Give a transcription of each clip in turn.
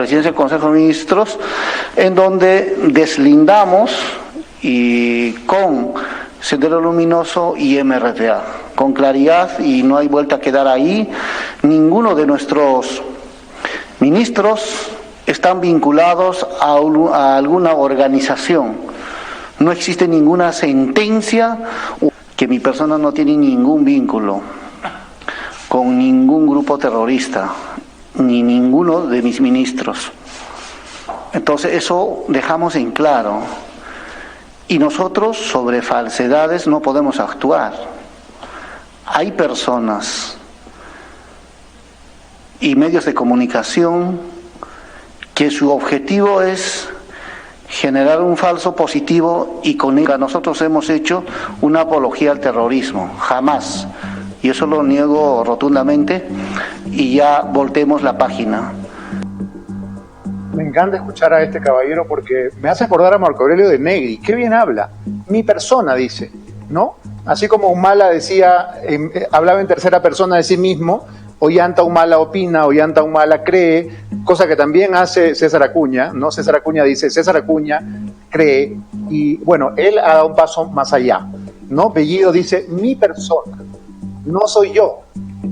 Presidencia del Consejo de Ministros, en donde deslindamos y con Sendero Luminoso y MRTA, con claridad, y no hay vuelta a quedar ahí. Ninguno de nuestros ministros están vinculados a alguna organización. No existe ninguna sentencia que mi persona no tiene ningún vínculo con ningún grupo terrorista, ni ninguno de mis ministros. Entonces eso dejamos en claro. Y nosotros sobre falsedades no podemos actuar. Hay personas y medios de comunicación que su objetivo es generar un falso positivo, y con ello nosotros hemos hecho una apología al terrorismo. Jamás. Y eso lo niego rotundamente, y ya voltemos la página. Me encanta escuchar a este caballero porque me hace acordar a Marco Aurelio de Negri. Qué bien habla. Mi persona, dice, ¿no? Así como Humala decía, hablaba en tercera persona de sí mismo, Ollanta Humala opina, Ollanta Humala cree, cosa que también hace César Acuña, ¿no? César Acuña dice, César Acuña cree, y bueno, él ha dado un paso más allá, ¿no? Bellido dice, mi persona. No soy yo,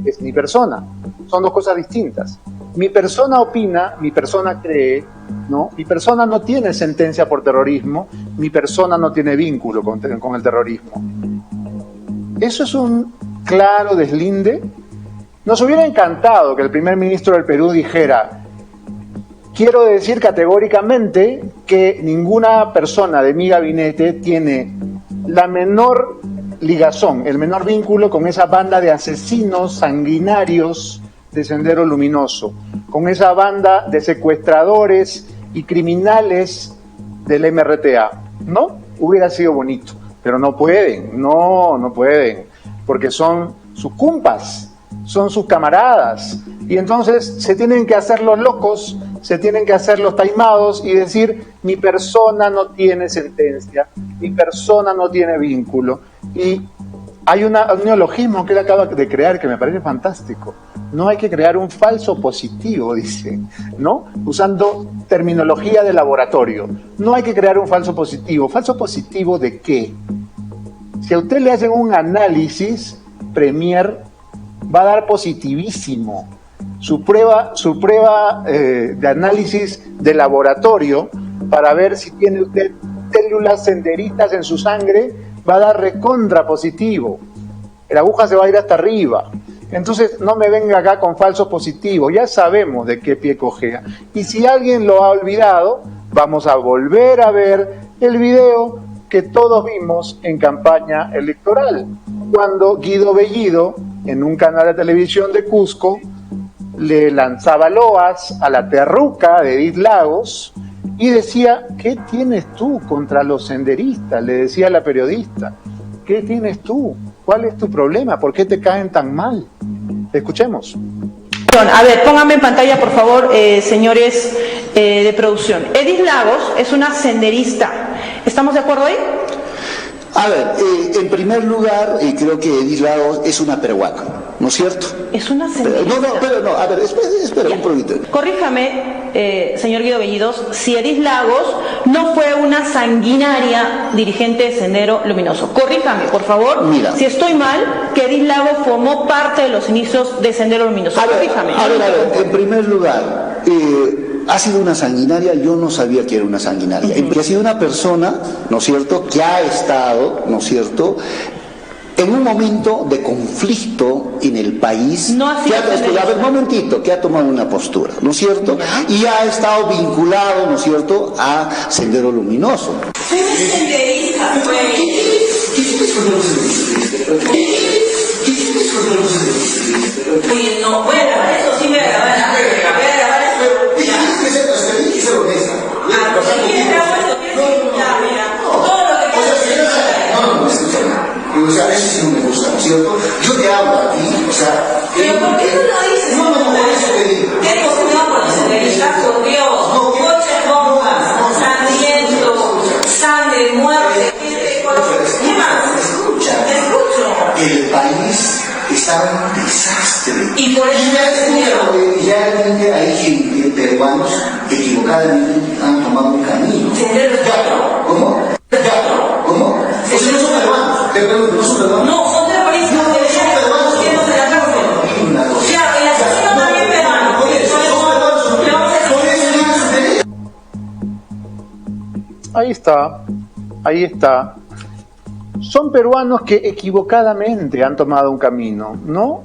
es mi persona. Son dos cosas distintas. Mi persona opina, mi persona cree, ¿no? Mi persona no tiene sentencia por terrorismo, mi persona no tiene vínculo con el terrorismo. Eso es un claro deslinde. Nos hubiera encantado que el primer ministro del Perú dijera: quiero decir categóricamente que ninguna persona de mi gabinete tiene la menor ligazón, el menor vínculo con esa banda de asesinos sanguinarios de Sendero Luminoso, con esa banda de secuestradores y criminales del MRTA, ¿no? Hubiera sido bonito, pero no pueden, no pueden, porque son sus cumpas, son sus camaradas, y entonces se tienen que hacer los locos, se tienen que hacer los taimados y decir: mi persona no tiene sentencia, mi persona no tiene vínculo. Y hay un neologismo que él acaba de crear que me parece fantástico. No hay que crear un falso positivo, dice, ¿no? Usando terminología de laboratorio. No hay que crear un falso positivo. ¿Falso positivo de qué? Si a usted le hacen un análisis, Premier va a dar positivísimo. Su prueba de análisis de laboratorio para ver si tiene usted células senderistas en su sangre va a dar recontra positivo. La aguja se va a ir hasta arriba. Entonces no me venga acá con falsos positivos. Ya sabemos de qué pie cojea. Y si alguien lo ha olvidado, vamos a volver a ver el video que todos vimos en campaña electoral, cuando Guido Bellido, en un canal de televisión de Cusco, le lanzaba loas a la terruca de Edith Lagos y decía: ¿qué tienes tú contra los senderistas? Le decía a la periodista: ¿qué tienes tú? ¿Cuál es tu problema? ¿Por qué te caen tan mal? Escuchemos. A ver, pónganme en pantalla, por favor, señores de producción. Edith Lagos es una senderista. ¿Estamos de acuerdo ahí? A ver, en primer lugar, creo que Edith Lagos es una peruana, ¿no es cierto? Es una senderista. A ver, espera un poquito. Corríjame, señor Guido Bellidos, si Edith Lagos no fue una sanguinaria dirigente de Sendero Luminoso. Corríjame, por favor. Mira, si estoy mal, que Edith Lagos formó parte de los inicios de Sendero Luminoso. Corríjame. A ver, en primer lugar, ha sido una sanguinaria, yo no sabía que era una sanguinaria. Ha sido una persona, ¿no es cierto?, que ha estado, ¿no es cierto?, en un momento de conflicto en el país, no ha sido que ha tomado una postura, ¿no es cierto? Y ha estado vinculado, ¿no es cierto?, a Sendero Luminoso. Soy senderista, Oye, no, voy a grabar eso, sí me voy a grabar. O sea, eso sí no me gusta, ¿no es cierto? Yo te hablo a ti, o sea... ¿Pero por qué tú lo dices? No, eso te digo. ¿Qué emoción por los senderistas? Por Dios, coches, bombas, sangriento, sangre, muerte, gente, ¿qué más? Escucha. Te escucho. El país estaba en un desastre. Y por eso... Ya realmente hay gente, peruanos, han tomado un camino. ¿Cómo? ¿Cómo? O sea, no son peruanos. ¿No son peruanos? No, son terroristas. Ahí está. Son peruanos que equivocadamente han tomado un camino, ¿no?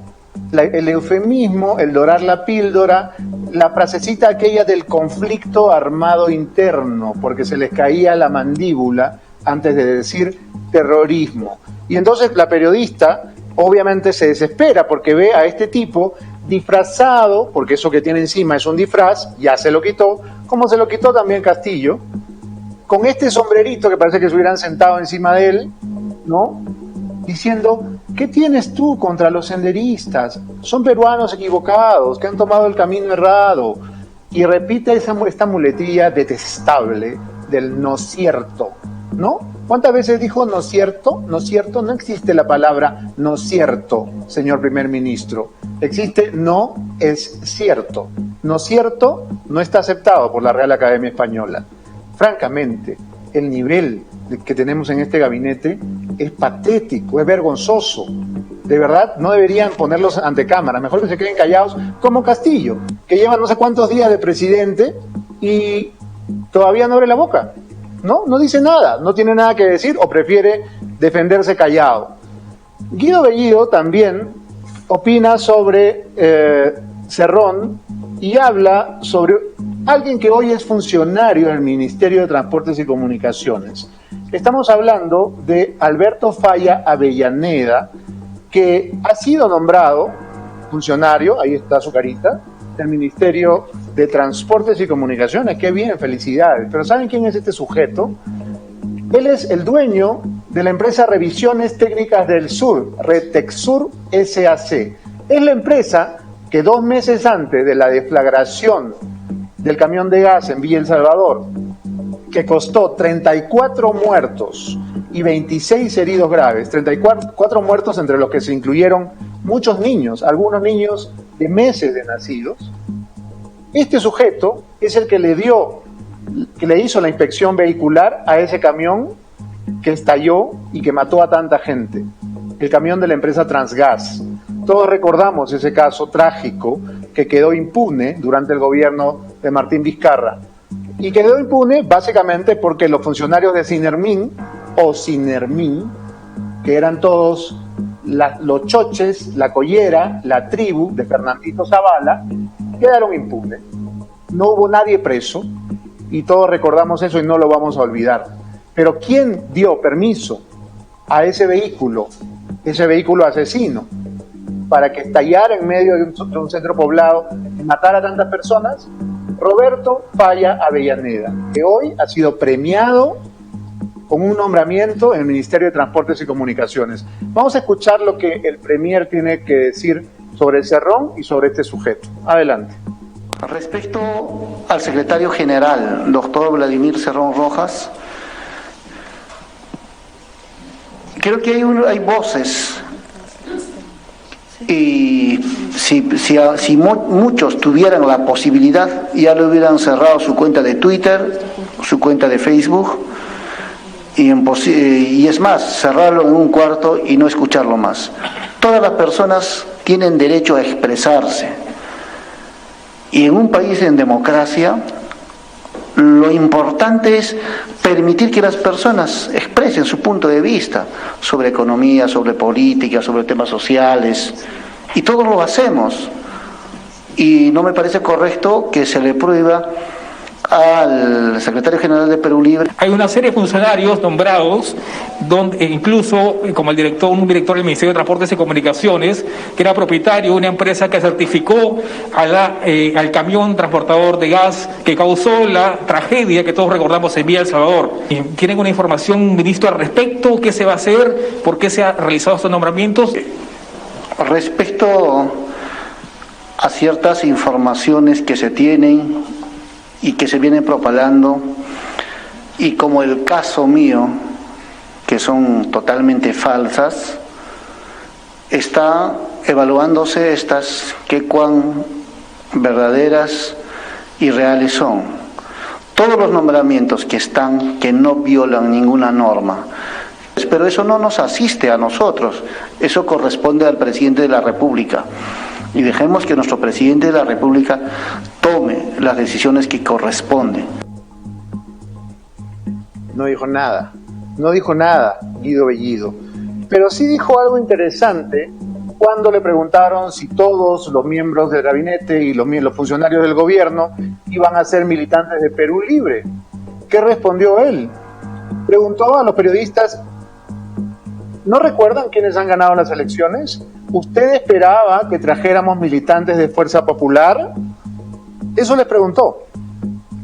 El eufemismo, el dorar la píldora, la frasecita aquella del conflicto armado interno, porque se les caía la mandíbula antes de decir terrorismo. Y entonces la periodista obviamente se desespera porque ve a este tipo disfrazado, porque eso que tiene encima es un disfraz, ya se lo quitó, como se lo quitó también Castillo, con este sombrerito que parece que se hubieran sentado encima de él, ¿no? Diciendo, ¿qué tienes tú contra los senderistas? Son peruanos equivocados, que han tomado el camino errado. Y repite esta muletilla detestable del no cierto, ¿no? ¿Cuántas veces dijo no cierto? No cierto, no existe la palabra no cierto, señor primer ministro. Existe no es cierto. No cierto no está aceptado por la Real Academia Española. Francamente, el nivel que tenemos en este gabinete es patético, es vergonzoso. De verdad, no deberían ponerlos ante cámara, mejor que se queden callados, como Castillo, que lleva no sé cuántos días de presidente y todavía no abre la boca, ¿no? No dice nada, no tiene nada que decir o prefiere defenderse callado. Guido Bellido también opina sobre Cerrón y habla sobre alguien que hoy es funcionario del Ministerio de Transportes y Comunicaciones. Estamos hablando de Alberto Falla Avellaneda, que ha sido nombrado funcionario, ahí está su carita, del Ministerio de Transportes y Comunicaciones. Qué bien, felicidades. Pero ¿saben quién es este sujeto? Él es el dueño de la empresa Revisiones Técnicas del Sur, Retexsur SAC. Es la empresa que 2 meses antes de la deflagración del camión de gas en Villa El Salvador, que costó 34 muertos y 26 heridos graves, 34 muertos entre los que se incluyeron muchos niños, algunos niños de meses de nacidos. Este sujeto es el que le hizo la inspección vehicular a ese camión que estalló y que mató a tanta gente, el camión de la empresa Transgas. Todos recordamos ese caso trágico que quedó impune durante el gobierno de Martín Vizcarra. Y quedó impune básicamente porque los funcionarios de Sinermin, que eran todos los choches, la collera, la tribu de Fernandito Zavala, quedaron impunes. No hubo nadie preso y todos recordamos eso y no lo vamos a olvidar. Pero ¿quién dio permiso a ese vehículo asesino, para que estallara en medio de un centro poblado y matara a tantas personas? Roberto Falla Avellaneda, que hoy ha sido premiado con un nombramiento en el Ministerio de Transportes y Comunicaciones. Vamos a escuchar lo que el Premier tiene que decir sobre el Cerrón y sobre este sujeto. Adelante. Respecto al secretario general, doctor Vladimir Cerrón Rojas, creo que hay voces, y si muchos tuvieran la posibilidad, ya le hubieran cerrado su cuenta de Twitter, su cuenta de Facebook, y es más, cerrarlo en un cuarto y no escucharlo más. Todas las personas tienen derecho a expresarse, y en un país en democracia lo importante es permitir que las personas expresen su punto de vista sobre economía, sobre política, sobre temas sociales, y todos lo hacemos. Y no me parece correcto que se le prohíba al secretario general de Perú Libre. Hay una serie de funcionarios nombrados, donde incluso como un director del Ministerio de Transportes y Comunicaciones, que era propietario de una empresa que certificó al camión transportador de gas que causó la tragedia que todos recordamos en Villa El Salvador. ¿Tienen una información, ministro, al respecto? ¿Qué se va a hacer? ¿Por qué se han realizado estos nombramientos? Respecto a ciertas informaciones que se tienen y que se vienen propagando, y como el caso mío, que son totalmente falsas, está evaluándose estas, qué cuán verdaderas y reales son. todos los nombramientos que no violan ninguna norma. Pero eso no nos asiste a nosotros, eso corresponde al presidente de la República. Y dejemos que nuestro presidente de la República tome las decisiones que corresponden. No dijo nada Guido Bellido, pero sí dijo algo interesante cuando le preguntaron si todos los miembros del gabinete y los funcionarios del gobierno iban a ser militantes de Perú Libre. ¿Qué respondió él? Preguntó a los periodistas: ¿no recuerdan quiénes han ganado las elecciones? ¿Usted esperaba que trajéramos militantes de Fuerza Popular? Eso les preguntó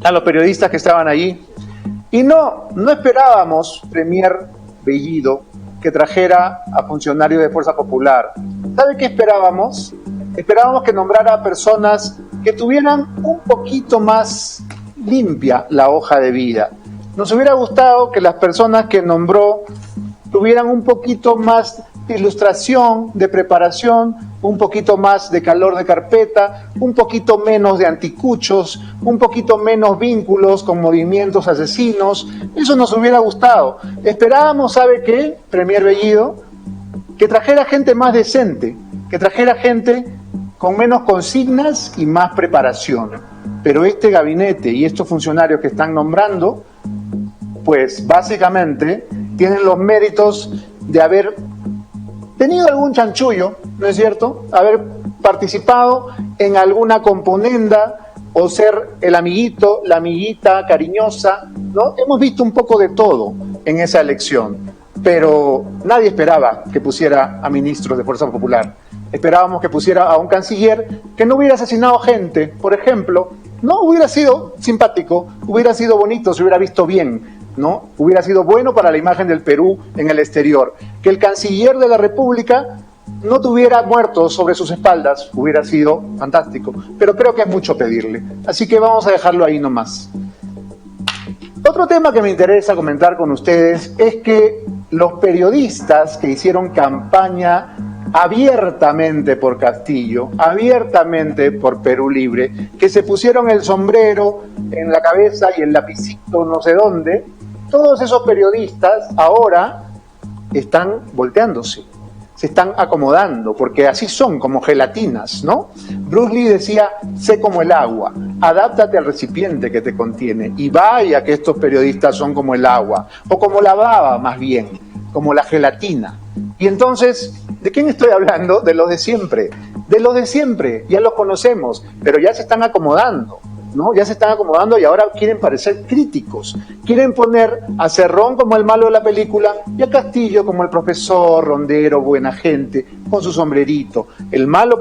a los periodistas que estaban allí. Y no esperábamos, Premier Bellido, que trajera a funcionarios de Fuerza Popular. ¿Sabe qué esperábamos? Esperábamos que nombrara a personas que tuvieran un poquito más limpia la hoja de vida. Nos hubiera gustado que las personas que nombró tuvieran un poquito más de ilustración, de preparación, un poquito más de calor de carpeta, un poquito menos de anticuchos, un poquito menos vínculos con movimientos asesinos. Eso nos hubiera gustado. Esperábamos, ¿sabe qué, Premier Bellido? Que trajera gente más decente, que trajera gente con menos consignas y más preparación. Pero este gabinete y estos funcionarios que están nombrando, pues básicamente tienen los méritos de haber tenido algún chanchullo, ¿no es cierto? Haber participado en alguna componenda o ser el amiguito, la amiguita cariñosa, ¿no? Hemos visto un poco de todo en esa elección, pero nadie esperaba que pusiera a ministros de Fuerza Popular. Esperábamos que pusiera a un canciller que no hubiera asesinado gente, por ejemplo. No hubiera sido simpático, hubiera sido bonito, se hubiera visto bien, ¿no? Hubiera sido bueno para la imagen del Perú en el exterior. Que el canciller de la República no tuviera muertos sobre sus espaldas, hubiera sido fantástico, pero creo que es mucho pedirle, así que vamos a dejarlo ahí nomás. Otro tema que me interesa comentar con ustedes es que los periodistas que hicieron campaña abiertamente por Castillo, abiertamente por Perú Libre, que se pusieron el sombrero en la cabeza y el lapicito no sé dónde, todos esos periodistas ahora están volteándose, se están acomodando, porque así son, como gelatinas, ¿no? Bruce Lee decía: sé como el agua, adáptate al recipiente que te contiene, y vaya que estos periodistas son como el agua, o como la baba más bien, como la gelatina. Y entonces, ¿de quién estoy hablando? De los de siempre, ya los conocemos, pero ya se están acomodando, ¿no? Ya se están acomodando y ahora quieren parecer críticos, quieren poner a Cerrón como el malo de la película y a Castillo como el profesor rondero, buena gente, con su sombrerito, el malo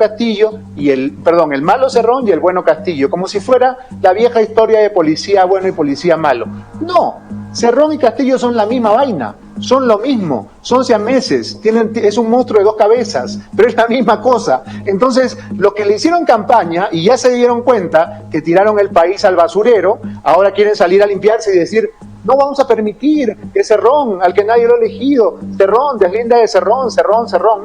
Cerrón y el bueno Castillo, como si fuera la vieja historia de policía bueno y policía malo. No, Cerrón y Castillo son la misma vaina, son lo mismo, son siameses, es un monstruo de dos cabezas, pero es la misma cosa. Entonces, los que le hicieron campaña y ya se dieron cuenta que tiraron el país al basurero, ahora quieren salir a limpiarse y decir: no vamos a permitir que Cerrón, al que nadie lo ha elegido, Cerrón, deslinda de Cerrón.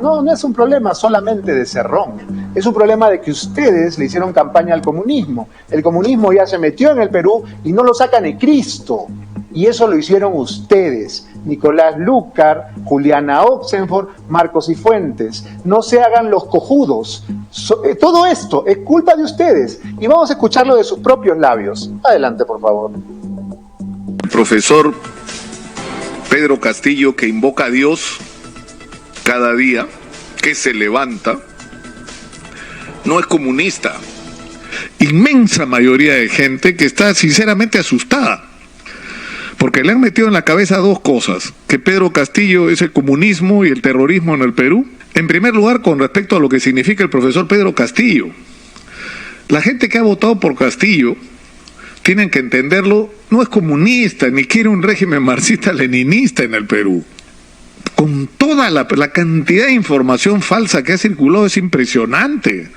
No es un problema solamente de Cerrón, es un problema de que ustedes le hicieron campaña al comunismo. El comunismo ya se metió en el Perú y no lo saca ni Cristo. Y eso lo hicieron ustedes, Nicolás Lúcar, Juliana Oxenford, Marcos y Fuentes. No se hagan los cojudos. Todo esto es culpa de ustedes. Y vamos a escucharlo de sus propios labios. Adelante, por favor. El profesor Pedro Castillo, que invoca a Dios cada día, que se levanta, no es comunista. Inmensa mayoría de gente que está sinceramente asustada, porque le han metido en la cabeza dos cosas: que Pedro Castillo es el comunismo y el terrorismo en el Perú. En primer lugar, con respecto a lo que significa el profesor Pedro Castillo. La gente que ha votado por Castillo, tienen que entenderlo, no es comunista, ni quiere un régimen marxista-leninista en el Perú. Con toda la cantidad de información falsa que ha circulado, es impresionante.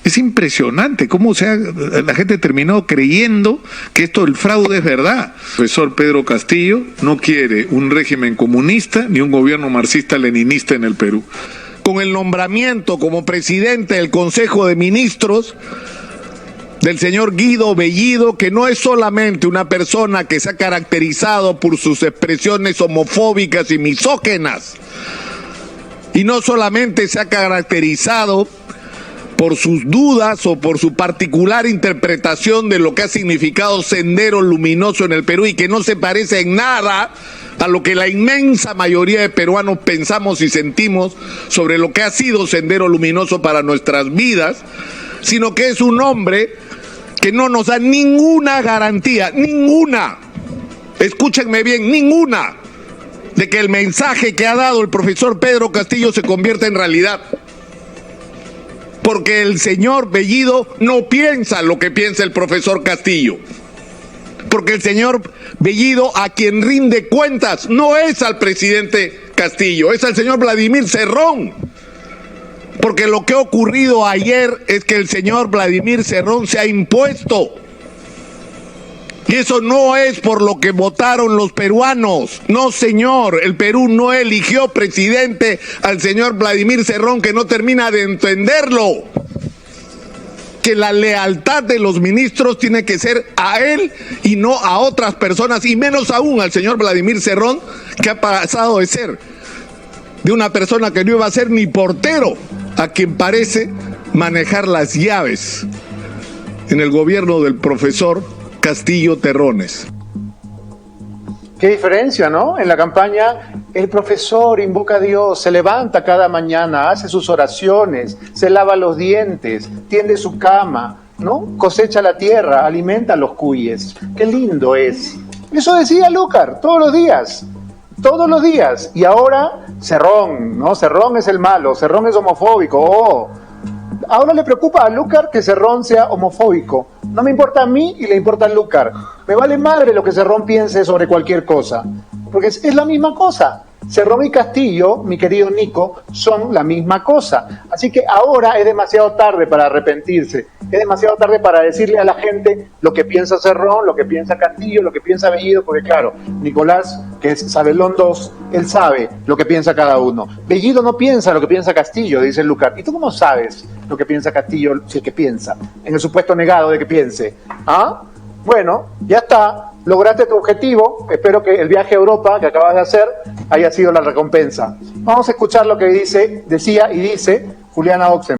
Es impresionante cómo la gente terminó creyendo que el fraude es verdad. El profesor Pedro Castillo no quiere un régimen comunista ni un gobierno marxista-leninista en el Perú. Con el nombramiento como presidente del Consejo de Ministros, del señor Guido Bellido, que no es solamente una persona que se ha caracterizado por sus expresiones homofóbicas y misóginas, y no solamente se ha caracterizado por sus dudas o por su particular interpretación de lo que ha significado Sendero Luminoso en el Perú y que no se parece en nada a lo que la inmensa mayoría de peruanos pensamos y sentimos sobre lo que ha sido Sendero Luminoso para nuestras vidas, sino que es un hombre que no nos da ninguna garantía, ninguna, escúchenme bien, ninguna, de que el mensaje que ha dado el profesor Pedro Castillo se convierta en realidad. Porque el señor Bellido no piensa lo que piensa el profesor Castillo. Porque el señor Bellido, a quien rinde cuentas, no es al presidente Castillo, es al señor Vladimir Cerrón. Porque lo que ha ocurrido ayer es que el señor Vladimir Cerrón se ha impuesto. Y eso no es por lo que votaron los peruanos. No, señor, el Perú no eligió presidente al señor Vladimir Cerrón, que no termina de entenderlo. Que la lealtad de los ministros tiene que ser a él y no a otras personas, y menos aún al señor Vladimir Cerrón, que ha pasado de ser de una persona que no iba a ser ni portero, a quien parece manejar las llaves en el gobierno del profesor Castillo Terrones. Qué diferencia, ¿no? En la campaña el profesor invoca a Dios, se levanta cada mañana, hace sus oraciones, se lava los dientes, tiende su cama, ¿no? Cosecha la tierra, alimenta a los cuyes. Qué lindo es. Eso decía Lucar todos los días. Todos los días. Y ahora Cerrón, ¿no? Cerrón es el malo, Cerrón es homofóbico. Oh. Ahora le preocupa a Lucar que Cerrón sea homofóbico. No me importa a mí y le importa a Lucar. Me vale madre lo que Cerrón piense sobre cualquier cosa. Porque es la misma cosa. Cerrón y Castillo, mi querido Nico, son la misma cosa. Así que ahora es demasiado tarde para arrepentirse. Es demasiado tarde para decirle a la gente lo que piensa Cerrón, lo que piensa Castillo, lo que piensa Bellido, porque claro, Nicolás, que es Sabelón 2, él sabe lo que piensa cada uno. Bellido no piensa lo que piensa Castillo, dice Lucar. ¿Y tú cómo sabes lo que piensa Castillo, si es que piensa? En el supuesto negado de que piense. ¿Ah? Bueno, ya está. Lograste tu objetivo. Espero que el viaje a Europa que acabas de hacer haya sido la recompensa. Vamos a escuchar lo que decía y dice Juliana Oxen.